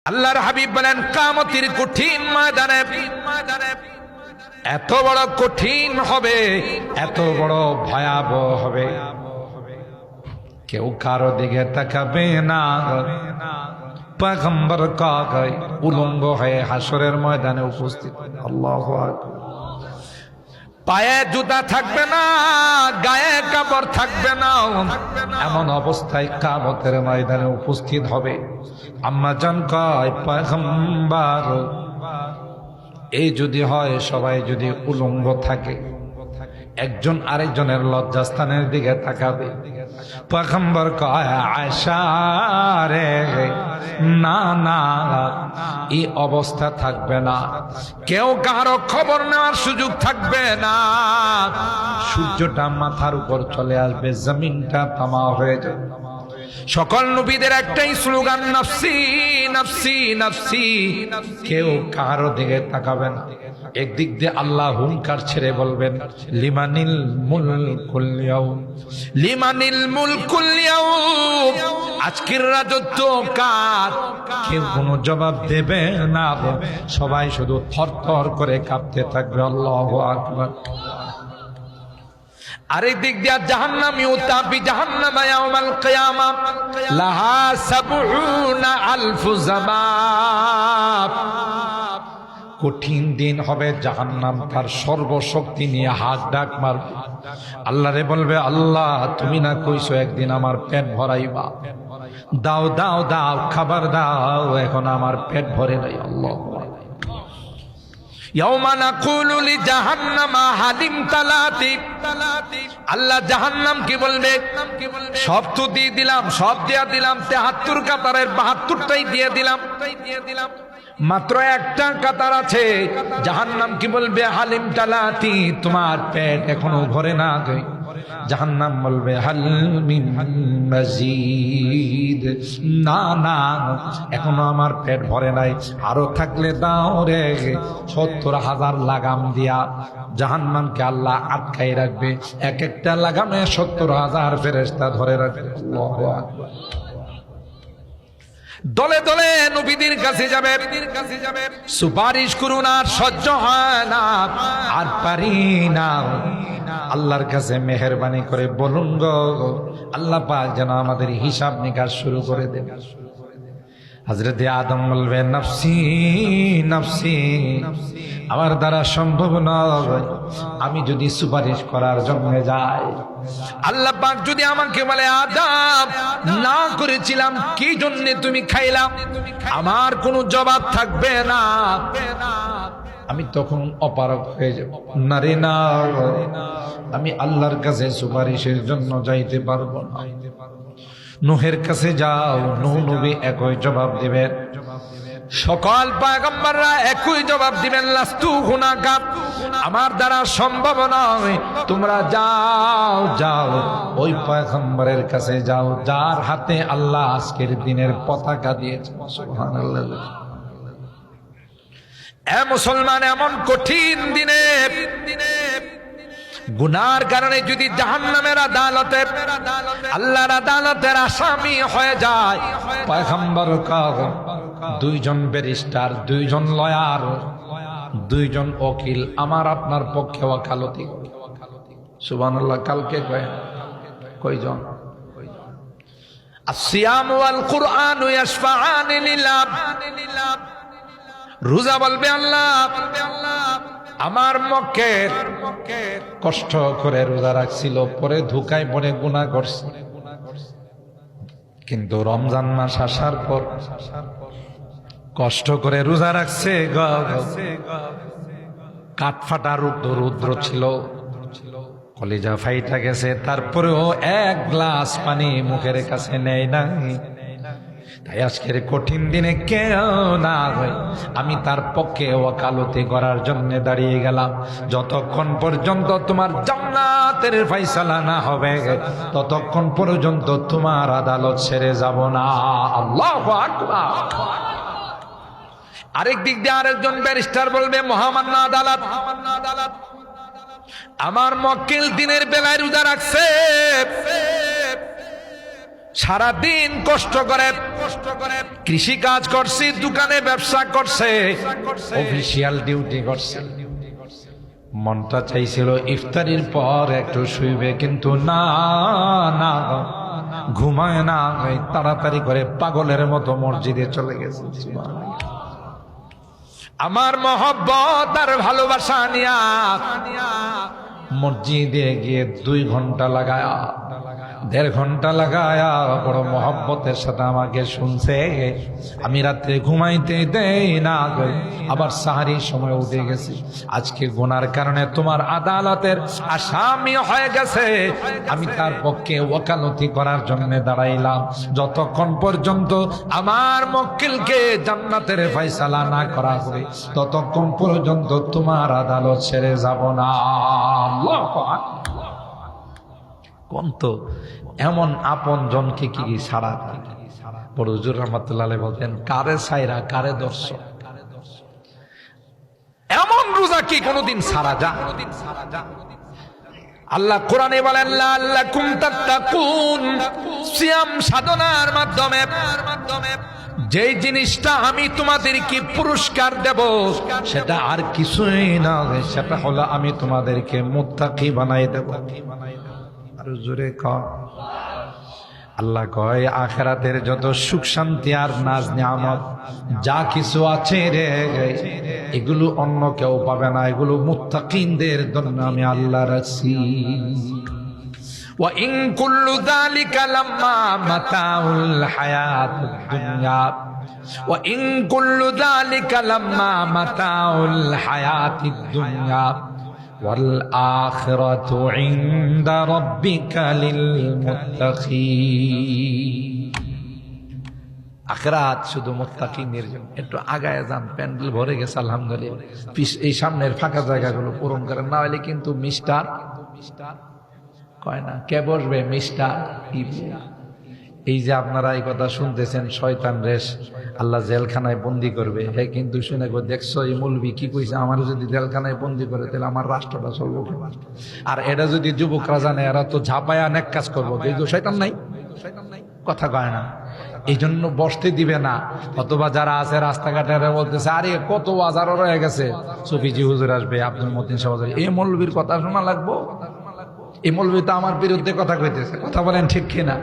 আল্লাহর হাবিব বলেন কিয়ামতের কঠিন ময়দানে এত বড় কঠিন হবে, এত বড় ভয়াবহ হবে, কেউ কারো দিকে তাকাবে না। পয়গম্বর কাগায় উলঙ্গ হয়ে হাসরের ময়দানে উপস্থিত। আল্লাহু আকবার। পায়ে জুতা থাকবে না, গায়ে কাপড় থাকবে না, এমন অবস্থায় কিয়ামতের ময়দানে উপস্থিত হবে। আম্মা জান কয়, পয়গম্বর এই যদি হয়, সবাই যদি উলঙ্গ থাকে, একজন আরেকজনের লজ্জাস্থানের দিকে তাকাবে। পয়গম্বর কয়, আয়েশা রে, না না, এই অবস্থা থাকবে না, কেউ কারো খবর নেওয়ার সুযোগ থাকবে না। সূর্যটা মাথার উপর চলে আসবে, জমিনটা তামা হয়ে যাবে। সকল নবীদের একটাই স্লোগান, নফসি নফসি নফসি, কেউ কারো দিকে তাকাবে না। একদিক দিয়ে আল্লাহ হুঙ্কার ছেড়ে বলবেন, লিমানিল মুলকুল ইয়াউম, লিমানিল মুলকুল ইয়াউম, আজকের রাজত্ব কার? কেউ কোনো জবাব দেবে না, সবাই শুধু থরথর করে কাঁপতে থাকবে। আল্লাহু আকবার। আরেক দিক দিয়া জাহান্নাম, ইউতাবি জাহান্নাম ইয়াউমাল কিয়ামা লাহা সাবউনা আলফু যাবাব। কঠিন দিন হবে, জাহান্নাম তার সর্বশক্তি নিয়ে হাত ডাক মারবে। আল্লাহরে বলবে, আল্লাহ তুমি না কইছো একদিন আমার পেট ভরাইবা, দাও দাও দাও, খাবার দাও, এখন আমার পেট ভরে নাই। আল্লাহু আকবার। ইয়াউমা নাকুলু লিজাহান্নামা হালিম তালাতি, আল্লাহ জাহান্নাম কি বলবে, সব তো দিয়ে দিলাম, সব দিয়া দিলাম, ৭৩ কাতারের ৭২টাই দিয়ে দিলাম, মাত্র একটা কাতার আছে। জাহান্নাম কি বলবে, হালিম তালাতি, তোমার পেট এখনো ভরে না। জাহান্নাম বলবে, হাল মিন মাজিদ, না না, এখনো আমার পেট ভরে নাই, আরো থাকলে দাও রে। ৭০,০০০ লাগাম দিয়া জাহান্নামকে আল্লাহ আটকাই রাখবে। এক একটা লাগামে ৭০,০০০ ফেরেশতা ধরে রাখবে। আল্লাহু আকবার। দলে দলে নবীদের কাছে যাবে, সুপারিশ করুন, আর সহ্য হয় না, আর পারি না। আল্লাহর কাছে মেহেরবানি করে বলুন গো, আল্লাহ পাক যেন আমাদের হিসাব নিকাশ শুরু করে দেন। হযরতে আদম বলবেন, নফসি নফসি, আমার দ্বারা সম্ভব নয়। আমি যদি সুপারিশ করার জন্য যাই, আল্লাহ পাক যদি আমাকে বলে, আদম না করেছিলাম কি জন্য তুমি খাইলাম, আমার কোনো জবাব থাকবে না। আমি তখন অপারগ হয়ে যাব, না রে না, আমি আল্লাহর কাছে সুপারিশের জন্য যাইতে পারবো না। নূহের কাছে যাও, নূহ নবী একই জবাব দিবেন, সকল পয়গম্বররা একই জবাব দিবেন, লাস্তু হুনাকা, আমার দ্বারা সম্ভব নয়। তোমরা যাও যাও, ওই পয়গম্বরের কাছে যাও যার হাতে আল্লাহ আজকের দিনের পতাকা দিয়েছে। সুবহানাল্লাহ। এ মুসলমান, এমন কঠিন দিনে গুনার কারণে যদি জাহান্নামের আদালতে, আল্লাহর আদালতের আসামি হয়ে যায়, পয়গম্বর কাগজ, 2 জন ব্যারিস্টার, 2 জন লয়ার, 2 জন উকিল আমার আপনার পক্ষে ওকালতি। সুবহানাল্লাহ। কালকে কয়জন? আসিয়াম ওয়াল কুরআন ইয়াশফাআন লিল্লাহ। রোজা বলবে, আল্লাহ আমার মক্কের কষ্ট করে রোজা রাখছিল, পরে ধোঁকায় পড়ে গুনাহ করছে, কিন্তু রমজান মাস আসার পর কষ্ট করে রোজা রাখছে, কাঠফাটা রুদ্র ছিল, কলিজা ফাইটা গেছে, তারপরেও 1 গ্লাস পানি মুখের কাছে নেয় নাই। তাই আজকের কঠিন দিনে কেউ না হয়, আমি তার পক্ষে ওকালতি করার জন্য দাঁড়িয়ে গেলাম। যতক্ষণ পর্যন্ত তোমার জান্নাতের ফয়সালা না হবে, ততক্ষণ পর্যন্ত তোমার আদালত ছেড়ে যাব না। আল্লাহু আকবার। আরেক দিক দিয়ে আরেকজন ব্যারিস্টার বলবে, মহামান্য আদালত, আমার মক্কেল দিনের বেলায় রোজা রাখছে, সারাদিন কষ্ট করে কৃষি কাজ করছি, দোকানে ব্যবসা করছে, অফিসিয়াল ডিউটি করছে। মনটা চাইছিল ইফতারির পর একটু শুইবে, কিন্তু না না, ঘুমায় না, তাড়াতাড়ি করে পাগলের মতো মসজিদে চলে গেছে। আমার মহব্বত আর ভালোবাসা নিয়া মসজিদে গিয়ে 2 ঘন্টা লাগায়া, 1.5 ঘন্টা লাগায়া বড় মহব্বতের সাথে আমাকে শুনছে। আমি রাত্রে ঘুমাইতে দেই না, আবার সাহারির সময় উঠে গেছি। আজকে গুনার কারণে তোমার আদালতের আসামি হয়ে গেছে, আমি তার পক্ষে ওকালতি করার জন্য দাঁড়াইলাম। যতক্ষণ পর্যন্ত আমার মক্কেলকে জান্নাতের ফয়সালা না করা হবে, ততক্ষণ পর্যন্ত তোমার আদালত ছেড়ে যাব না। কোন তো এমন আপন জনকে কি ছাড়া? বড় হুজুর রহমাতুল্লাহ আলাইহি বলতেন, কারে ছাইরা কারে দর্শন। এমন রোজা কি কোনদিন ছাড়া যা? আল্লাহ কোরআনে বলেন, লাআল্লাকুম তাত্তাকুন, সিয়াম সাধনার মাধ্যমে যেই জিনিসটা আমি তোমাদেরকে পুরস্কার দেব, সেটা আর কিছুই না, সেটা হলো আমি তোমাদেরকে মুত্তাকি বানাই দেব। আর জোরে কর। আল্লাহ কয়, আখিরাতের যত সুখ শান্তি আর নাজ নিয়ামত যা কিছু আছে রে, এগুলো অন্য কেউ পাবে না, এগুলো মুত্তাকিনদের জন্য আমি আল্লাহ রাখছি। ওয়া ইন কুল্লু যালিকা লাম্মা মাতাউল হায়াতুদ দুনিয়া, ওয়া ইন কুল্লু যালিকা লাম্মা মাতাউল হায়াতিদ দুনিয়া ওয়াল আখিরাতু ইনদা রাব্বিকা লিল মুত্তাকিন। আখিরাত শুধু মুত্তাকিনের জন্য। একটু আগায় যান, প্যান্ডেল ভরে গেছে আলহামদুলিল্লাহ। এই সামনের ফাঁকা জায়গাগুলো পূরণ করেন, না হলে কিন্তু মিস্টার কয় না, কে বসবে মিস্টার। এই যে আপনারা এই কথা শুনতেছেন, শয়তান রেশ আল্লাহ জেলখানায় বন্দি করবে, হে কিন্তু শুনে গো, দেখছো এই মৌলবি কি কইছে, আমার যদি জেলখানায় বন্দি করে তাহলে আমার রাষ্ট্রটা চলবো। আর এটা যদি যুবকরা জানে, এরা তো ঝাপায়া অনেক কাজ করবো। এই যে শয়তান নাই, কথা কয় না, এই জন্য বসতে দিবে না। অথবা যারা আছে রাস্তাঘাটে বলতেছে, আরে কত হাজারও রয়ে গেছে, সুফিজি হুজুর আসবে, আব্দুল মতিন সাহেব, এই মৌলবীর কথা শোনা লাগবো। এই মৌলবি তো আমার বিরুদ্ধে কথা কইতেছে, কথা বলেন ঠিক কিনা?